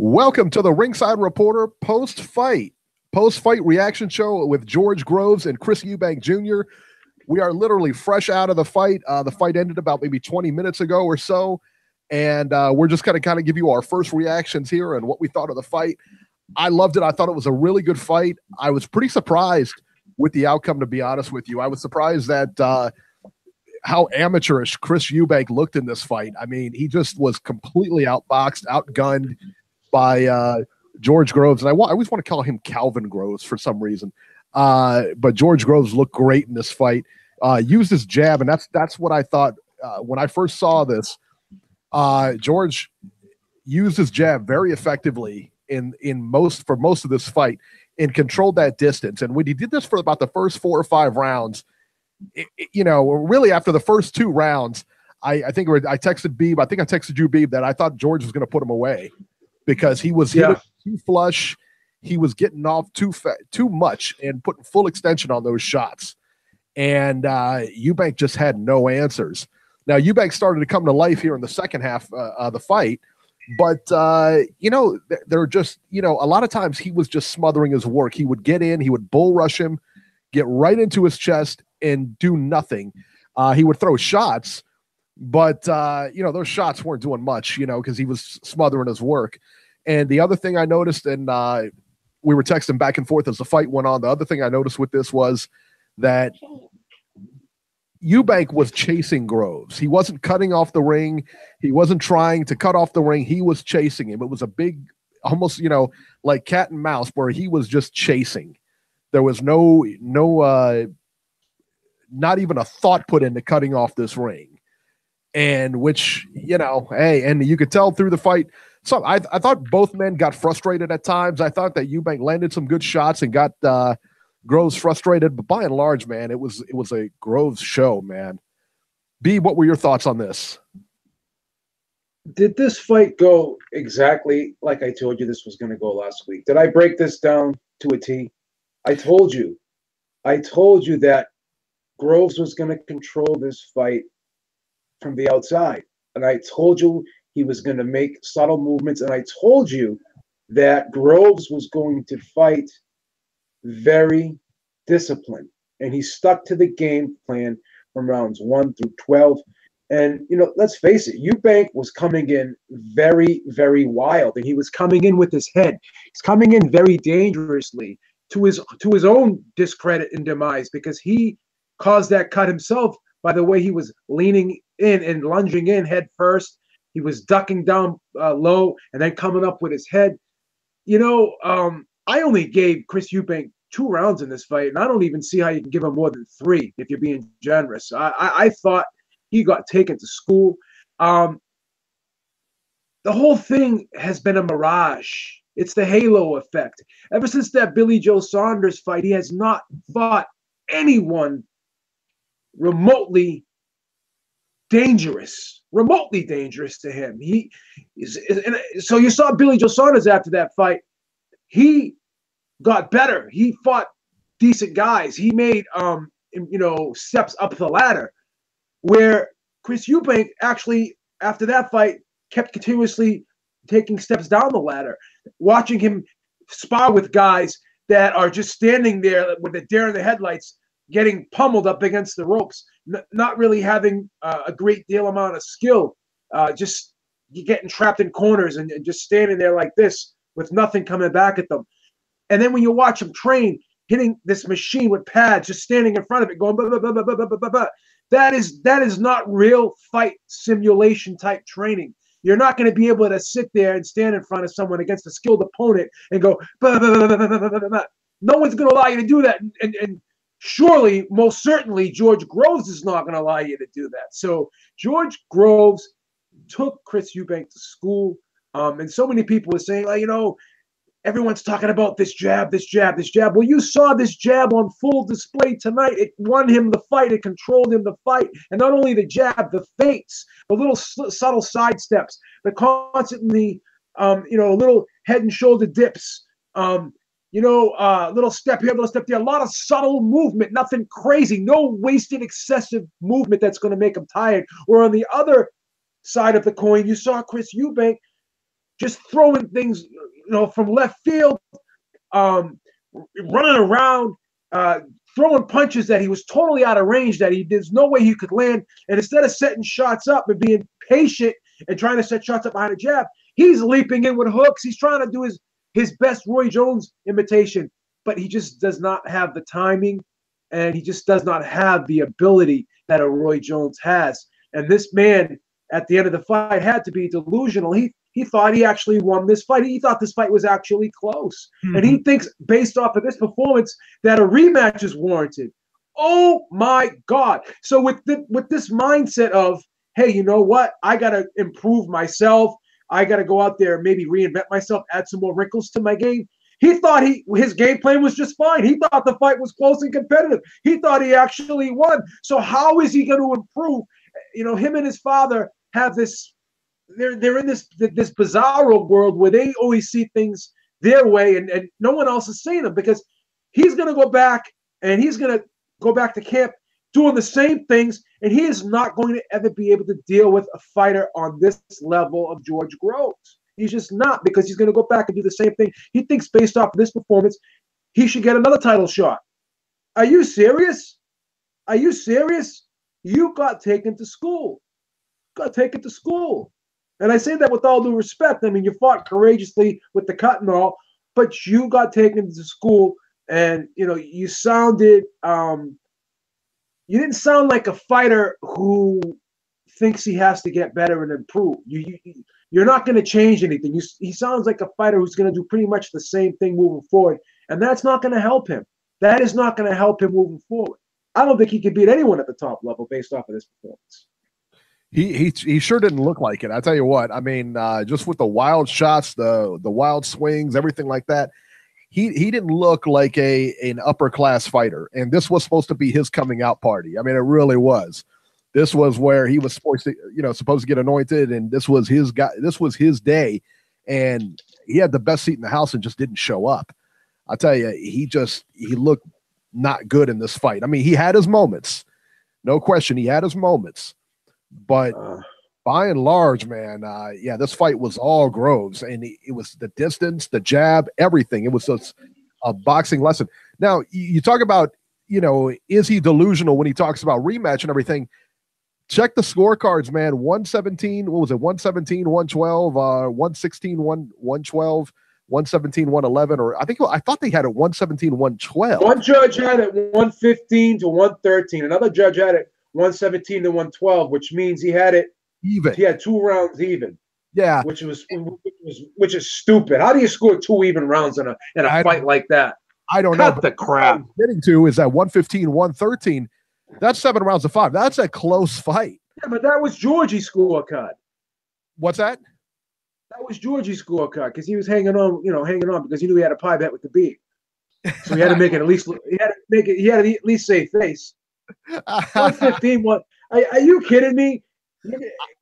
Welcome to the Ringside Reporter post-fight reaction show with George Groves and Chris Eubank Jr. We are literally fresh out of the fight. The fight ended about maybe 20 minutes ago or so, and we're just going to kind of give you our first reactions here and what we thought of the fight. I loved it. I thought it was a really good fight. I was pretty surprised with the outcome, to be honest with you. I was surprised that how amateurish Chris Eubank looked in this fight. I mean, he just was completely outboxed, outgunned by George Groves. And I always want to call him Calvin Groves for some reason. But George Groves looked great in this fight. Used his jab, and that's what I thought when I first saw this. George used his jab very effectively for most of this fight and controlled that distance. And when he did this for about the first 4 or 5 rounds, really after the first 2 rounds, I texted Beeb. I think I texted you, Beeb, that I thought George was going to put him away because he was too flush. He was getting off too much and putting full extension on those shots. And Eubank just had no answers. Now, Eubank started to come to life here in the second half of the fight. But, they're just, a lot of times he was just smothering his work. He would get in, he would bull rush him, get right into his chest and do nothing. He would throw shots, but, those shots weren't doing much, because he was smothering his work. And the other thing I noticed, and we were texting back and forth as the fight went on, the other thing I noticed with this was that Eubank was chasing Groves. He wasn't cutting off the ring. He wasn't trying to cut off the ring. He was chasing him. It was a big, almost, like cat and mouse, where he was just chasing. There was no, not even a thought put into cutting off this ring. And which, and you could tell through the fight. So I thought both men got frustrated at times. I thought that Eubank landed some good shots and got Groves frustrated, but by and large, man, it was a Groves show, man. B, what were your thoughts on this? Did this fight go exactly like I told you this was going to go last week? Did I break this down to a T? I told you that Groves was going to control this fight from the outside, and I told you he was going to make subtle movements, and I told you that Groves was going to fight very disciplined, and he stuck to the game plan from rounds 1 through 12. And let's face it, Eubank was coming in very, very wild, and he was coming in with his head. He's coming in very dangerously to his own discredit and demise, because he caused that cut himself by the way he was leaning in and lunging in head first. He was ducking down low and then coming up with his head. I only gave Chris Eubank 2 rounds in this fight, and I don't even see how you can give him more than 3 if you're being generous. I thought he got taken to school. The whole thing has been a mirage. It's the halo effect. Ever since that Billy Joe Saunders fight, he has not fought anyone remotely dangerous to him. So you saw Billy Joe Saunders after that fight. He got better. He fought decent guys. He made steps up the ladder. Where Chris Eubank actually, after that fight, kept continuously taking steps down the ladder. Watching him spar with guys that are just standing there with a deer in the headlights, getting pummeled up against the ropes, not really having a great deal amount of skill, just getting trapped in corners and just standing there like this with nothing coming back at them. And then when you watch him train, hitting this machine with pads, just standing in front of it, going blah, blah, blah, blah, blah, blah, blah, blah. That is not real fight simulation type training. You're not going to be able to sit there and stand in front of someone against a skilled opponent and go blah, blah, blah, blah, blah, blah, blah, blah. No one's going to allow you to do that. And surely, most certainly, George Groves is not going to allow you to do that. So George Groves took Chris Eubank to school. And so many people were saying, everyone's talking about this jab. Well, you saw this jab on full display tonight. It won him the fight. It controlled him the fight. And not only the jab, the feints, the little subtle side steps, the constantly, little head and shoulder dips, little step here, little step there, a lot of subtle movement, nothing crazy, no wasted excessive movement that's going to make him tired. Or on the other side of the coin, you saw Chris Eubank just throwing things, from left field, running around, throwing punches that he was totally out of range, that there's no way he could land. And instead of setting shots up and being patient and trying to set shots up behind a jab, he's leaping in with hooks. He's trying to do his best Roy Jones imitation, but he just does not have the timing, and he just does not have the ability that a Roy Jones has. And this man, at the end of the fight, had to be delusional. He thought he actually won this fight. He thought this fight was actually close. Mm-hmm. And he thinks, based off of this performance, that a rematch is warranted. Oh, my God. So with this mindset of, hey, you know what? I got to improve myself. I got to go out there and maybe reinvent myself, add some more wrinkles to my game. He thought his game plan was just fine. He thought the fight was close and competitive. He thought he actually won. So how is he going to improve? Him and his father have this. They're in this bizarro world where they always see things their way, and no one else is seeing them, because he's going to go back to camp doing the same things, and he is not going to ever be able to deal with a fighter on this level of George Groves. He's just not, because he's going to go back and do the same thing. He thinks, based off of this performance, he should get another title shot. Are you serious? Are you serious? You got taken to school. And I say that with all due respect. I mean, you fought courageously with the cut and all, but you got taken to school, and you sounded you didn't sound like a fighter who thinks he has to get better and improve. You're not going to change anything. He sounds like a fighter who's going to do pretty much the same thing moving forward, and that's not going to help him. That is not going to help him moving forward. I don't think he can beat anyone at the top level based off of this performance. He sure didn't look like it. I tell you what. I mean, just with the wild shots, the wild swings, everything like that. He didn't look like an upper class fighter, and this was supposed to be his coming out party. I mean, it really was. This was where he was supposed to get anointed, and this was his guy. This was his day, and he had the best seat in the house and just didn't show up. I tell you, he looked not good in this fight. I mean, he had his moments, no question. He had his moments, but by and large, man, this fight was all Groves, and it was the distance, the jab, everything. It was just a boxing lesson. Now, you talk about, is he delusional when he talks about rematch and everything? Check the scorecards, man. 117, what was it? 117, 112, 116, 112, 117, 111, or I thought they had it 117, 112. One judge had it 115 to 113. Another judge had it 117 to 112, which means he had it even. He had 2 rounds even. Yeah, which is stupid. How do you score 2 even rounds in a fight like that? I don't know. Cut the crap. What I'm getting to is that 115, 113. That's 7 rounds to 5. That's a close fight. Yeah, but that was Georgie's scorecard. What's that? That was Georgie's scorecard, because he was hanging on because he knew he had a pie bet with the Beeb. So he had to make it at least. He had to at least save face. 115. What? Are you kidding me?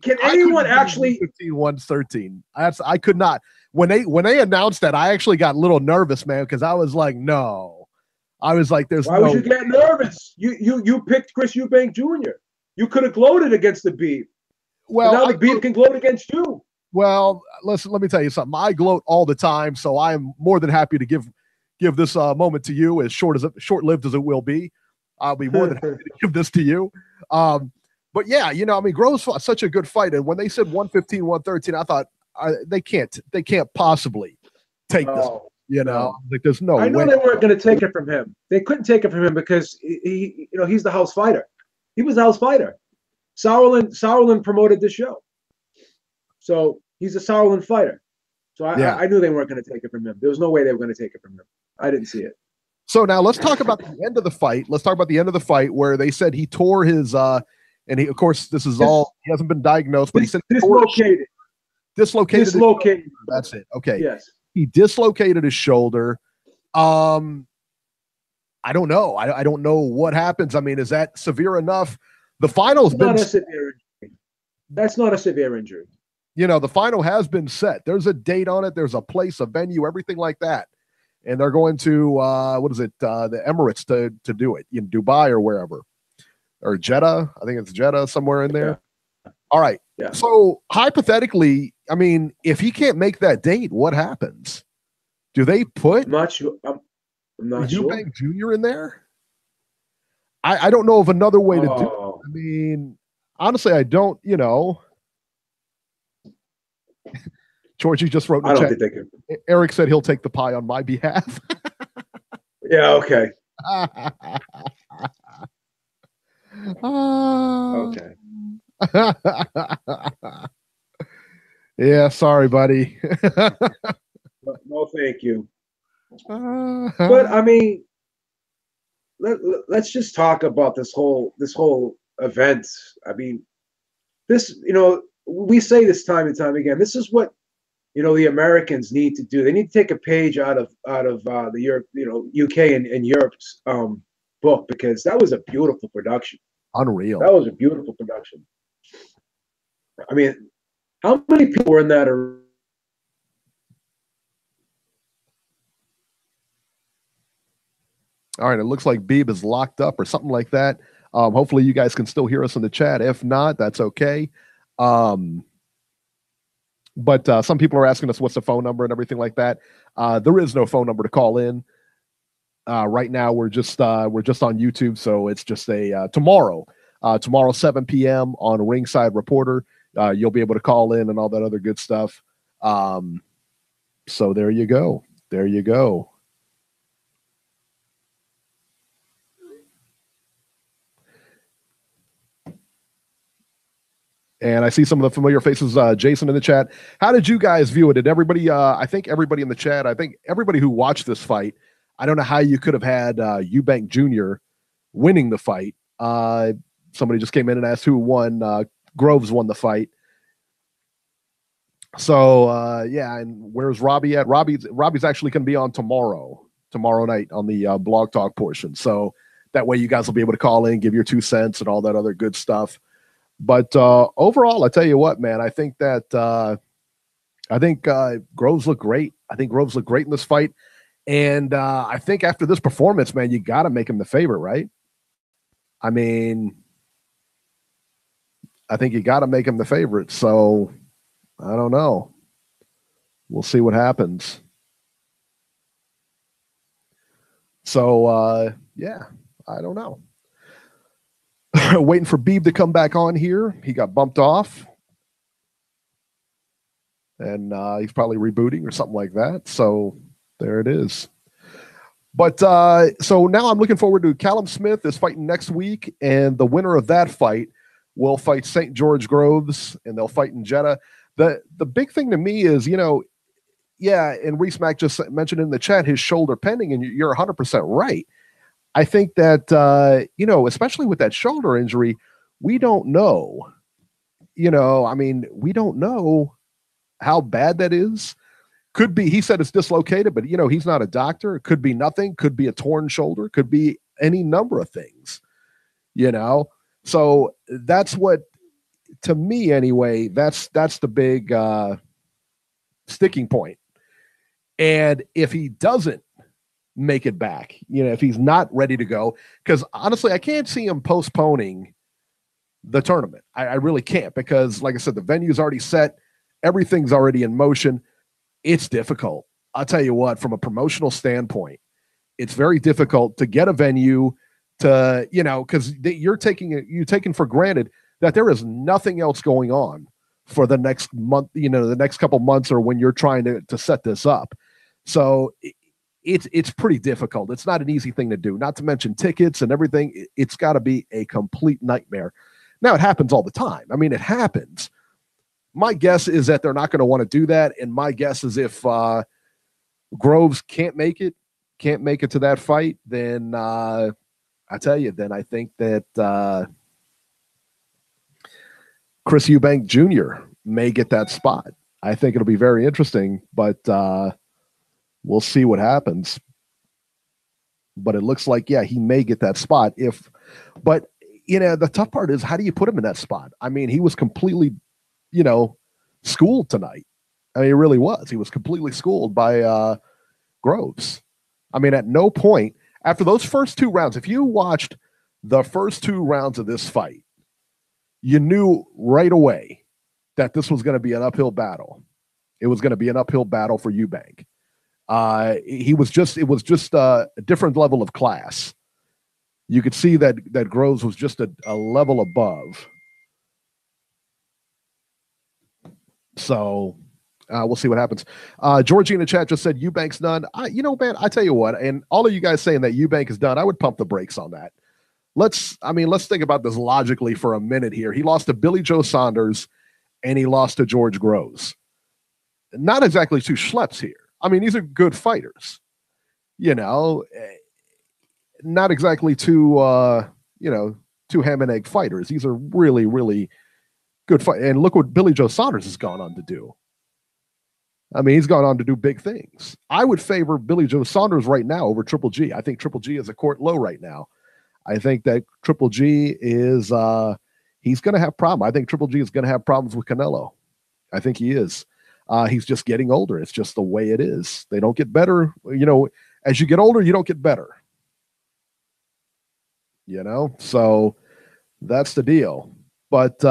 Can anyone actually 115, 113? I could not. When they announced that, I actually got a little nervous, man, because I was like, no. I was like, Why would you get nervous? You picked Chris Eubank Jr. You could have gloated against the Beeb. Well, now the Beeb can gloat against you. Well, let me tell you something. I gloat all the time, so I am more than happy to give this moment to you, as short-lived as it will be. I'll be more than happy to give this to you. But yeah, Groves fought such a good fight, and when they said 115, 113, I thought they can't possibly take this. Like there's no way. I know they weren't going to take it from him. They couldn't take it from him because he's the house fighter. He was the house fighter. Sauerland promoted this show, so he's a Sauerland fighter. So I knew they weren't going to take it from him. There was no way they were going to take it from him. I didn't see it. So now let's talk about the end of the fight. Let's talk about the end of the fight where they said he tore his and he, of course, he hasn't been diagnosed, but he said dislocated. That's it. Okay. Yes. He dislocated his shoulder. I don't know. I don't know what happens. I mean, is that severe enough? The final's been not a severe injury. That's not a severe injury. The final has been set. There's a date on it. There's a place, a venue, everything like that. And they're going to the Emirates to do it in Dubai or wherever, or Jeddah. I think it's Jeddah, somewhere in there. Yeah. All right. Yeah. So hypothetically, I mean, if he can't make that date, what happens? Do they put I'm not sure. I'm not sure. Eubank Jr. in there? I don't know of another way to do it. Oh, I mean, honestly, I don't, Georgie just wrote in I the don't chat. think they could. Eric said he'll take the pie on my behalf. Yeah, okay. Okay. Yeah, sorry, buddy. No, thank you. But I mean, let's just talk about this whole event. I mean, this, we say this time and time again. This is what the Americans need to do. They need to take a page out of the Europe, UK and Europe's book, because that was a beautiful production. Unreal. That was a beautiful production. I mean, how many people were in that? All right, it looks like Beeb is locked up or something like that. Hopefully you guys can still hear us in the chat. If not, that's okay. But some people are asking us what's the phone number and everything like that. There is no phone number to call in. Right now we're just on YouTube, so it's just a tomorrow 7 p.m. on Ringside Reporter. You'll be able to call in and all that other good stuff. So there you go. There you go. And I see some of the familiar faces. Jason in the chat. How did you guys view it? Did everybody? I think everybody in the chat. I think everybody who watched this fight. I don't know how you could have had Eubank Jr. winning the fight. Somebody just came in and asked who won. Groves won the fight. So yeah, and where's Robbie at? Robbie's actually going to be on tomorrow night on the Blog Talk portion. So that way you guys will be able to call in, give your 2 cents and all that other good stuff. But overall, I tell you what, man, I think that Groves looked great. I think Groves looked great in this fight. And I think after this performance, man, you got to make him the favorite, right? I mean, I think you got to make him the favorite. So I don't know. We'll see what happens. So, yeah, I don't know. Waiting for Beeb to come back on here. He got bumped off. And he's probably rebooting or something like that. So there it is. But so now I'm looking forward to Callum Smith is fighting next week. And the winner of that fight will fight St. George Groves. And they'll fight in Jeddah. The big thing to me is, yeah, and Reese Mack just mentioned in the chat his shoulder pending. And you're 100% right. I think that, especially with that shoulder injury, we don't know, I mean, we don't know how bad that is. Could be, he said it's dislocated, but, he's not a doctor. It could be nothing, could be a torn shoulder, could be any number of things, So that's what, to me anyway, that's the big sticking point. And if he doesn't make it back, if he's not ready to go, because honestly I can't see him postponing the tournament. I really can't, because like I said, the venue's already set, everything's already in motion. It's difficult. I'll tell you what, from a promotional standpoint, it's very difficult to get a venue to, because you're taking for granted that there is nothing else going on for the next month, the next couple months, or when you're trying to set this up. So it's pretty difficult. It's not an easy thing to do, not to mention tickets and everything. It's got to be a complete nightmare. Now, it happens all the time. I mean, it happens. My guess is that they're not going to want to do that. And my guess is if Groves can't make it to that fight, then I tell you, then I think that Chris Eubank Jr. may get that spot. I think it'll be very interesting, but we'll see what happens. But it looks like, yeah, he may get that spot but the tough part is, how do you put him in that spot? I mean, he was completely, schooled tonight. I mean, he really was. He was completely schooled by Groves. I mean, at no point after those first 2 rounds, if you watched the first 2 rounds of this fight, you knew right away that this was going to be an uphill battle. It was going to be an uphill battle for Eubank. It was just a different level of class. You could see that Groves was just a level above. So we'll see what happens. Georgie in the chat just said Eubank's done. Man, I tell you what, and all of you guys saying that Eubank is done, I would pump the brakes on that. Let's think about this logically for a minute here. He lost to Billy Joe Saunders and he lost to George Groves. Not exactly two schleps here. I mean, these are good fighters. Not exactly two ham and egg fighters. These are really, really good fight. And look what Billy Joe Saunders has gone on to do. I mean, he's gone on to do big things. I would favor Billy Joe Saunders right now over Triple G. I think Triple G is a court low right now. I think that Triple G is he's going to have problems. I think Triple G is going to have problems with Canelo. I think he is. He's just getting older. It's just the way it is. They don't get better. As you get older, you don't get better. So that's the deal. But,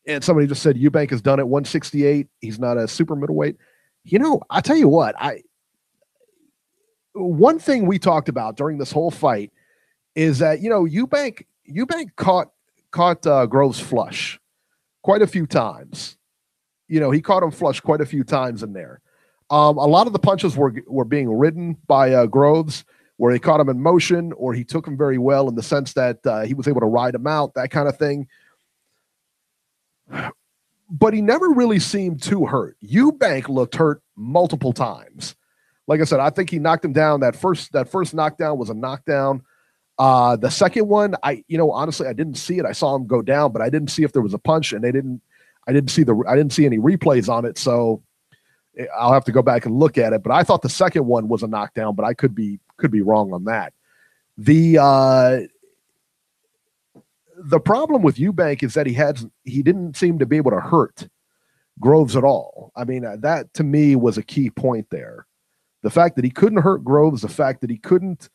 and somebody just said Eubank has done it 168. He's not a super middleweight. I tell you what, one thing we talked about during this whole fight is that, Eubank caught Groves flush quite a few times. He caught him flush quite a few times in there. A lot of the punches were being ridden by Groves, where he caught him in motion, or he took him very well in the sense that he was able to ride him out, that kind of thing. But he never really seemed too hurt. Eubank looked hurt multiple times. Like I said, I think he knocked him down. That first knockdown was a knockdown. The second one, honestly, I didn't see it. I saw him go down, but I didn't see if there was a punch, and I didn't see any replays on it. So I'll have to go back and look at it. But I thought the second one was a knockdown, but I could be wrong on that. The problem with Eubank is that he didn't seem to be able to hurt Groves at all. I mean, that to me was a key point there. The fact that he couldn't hurt Groves, the fact that he couldn't